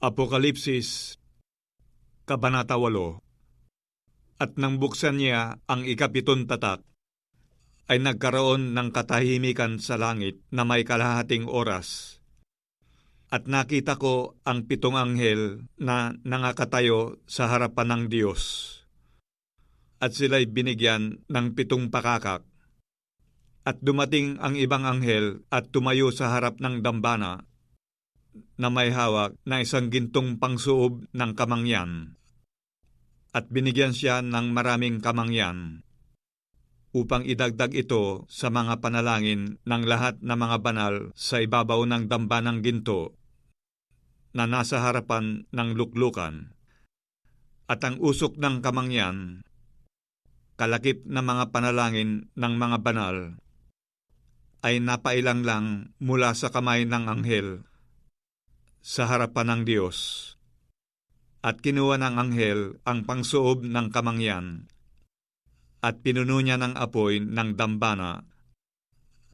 Apokalipsis, Kabanata 8. At nang buksan niya ang ikapitong tatak, ay nagkaroon ng katahimikan sa langit na may kalahating oras. At nakita ko ang 7 anghel na nangakatayo sa harapan ng Diyos. At sila'y binigyan ng 7 pakakak. At dumating ang ibang anghel at tumayo sa harap ng dambana na may hawak na isang gintong pangsuob ng kamangyan. At binigyan siya ng maraming kamangyan upang idagdag ito sa mga panalangin ng lahat ng mga banal sa ibabaw ng dambanang ginto na nasa harapan ng luklukan. At ang usok ng kamangyan, kalakip na mga panalangin ng mga banal, ay napailang lang mula sa kamay ng anghel sa harapan ng Diyos. At kinuha ng anghel ang pangsuob ng kamangyan at pinuno niya ng apoy ng dambana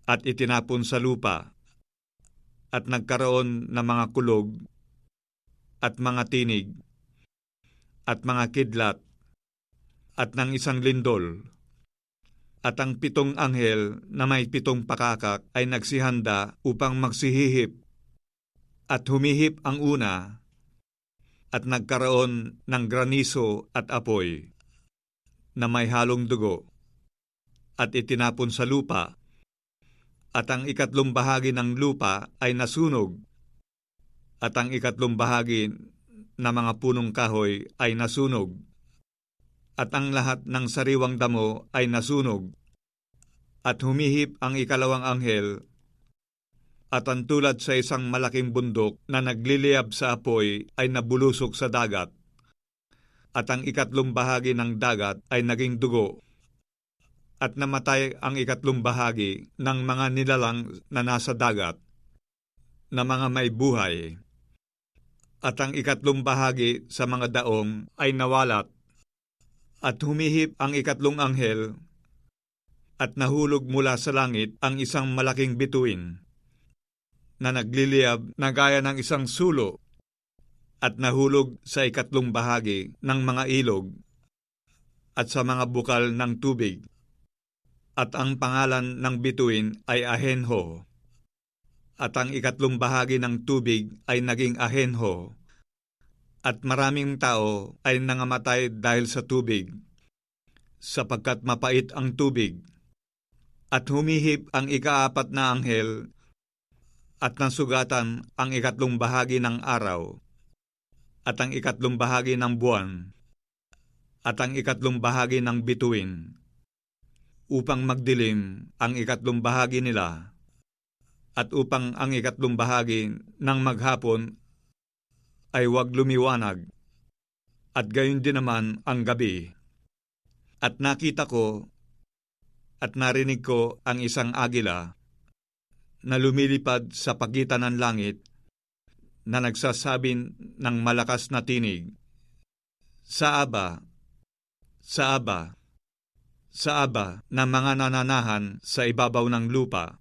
at itinapon sa lupa at nagkaroon ng mga kulog at mga tinig at mga kidlat at ng isang lindol. At ang 7 anghel na may 7 pakakak ay nagsihanda upang magsihihip. At humihip ang una, at nagkaroon ng graniso at apoy na may halong dugo, at itinapon sa lupa. At ang 3 bahagi ng lupa ay nasunog, at ang 3 bahagi na mga punong kahoy ay nasunog, at ang lahat ng sariwang damo ay nasunog. At humihip ang 2 anghel, at ang tulad sa isang malaking bundok na nagliliyab sa apoy ay nabulusok sa dagat. At ang 3 bahagi ng dagat ay naging dugo. At namatay ang 3 bahagi ng mga nilalang na nasa dagat, na mga may buhay. At ang 3 bahagi sa mga daong ay nawalat. At humihip ang 3 anghel, at nahulog mula sa langit ang isang malaking bituin na nagliliyab na gaya ng isang sulo, at nahulog sa 3 bahagi ng mga ilog at sa mga bukal ng tubig. At ang pangalan ng bituin ay Ahenho. At ang 3 bahagi ng tubig ay naging Ahenho. At maraming tao ay nangamatay dahil sa tubig, sapagkat mapait ang tubig. At humihip ang 4 na anghel, at nasugatan ang 3 bahagi ng araw, at ang 3 bahagi ng buwan, at ang 3 bahagi ng bituin, upang magdilim ang 3 bahagi nila, at upang ang 3 bahagi ng maghapon ay huwag lumiwanag, at gayon din naman ang gabi. At nakita ko at narinig ko ang isang agila na lumilipad sa pagitan ng langit, na nagsasabi ng malakas na tinig, Saaba, Saaba, Saaba, na mga nananahan sa ibabaw ng lupa,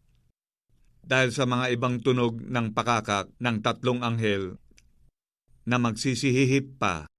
dahil sa mga ibang tunog ng pakakak ng 3 anghel na magsisihihip pa.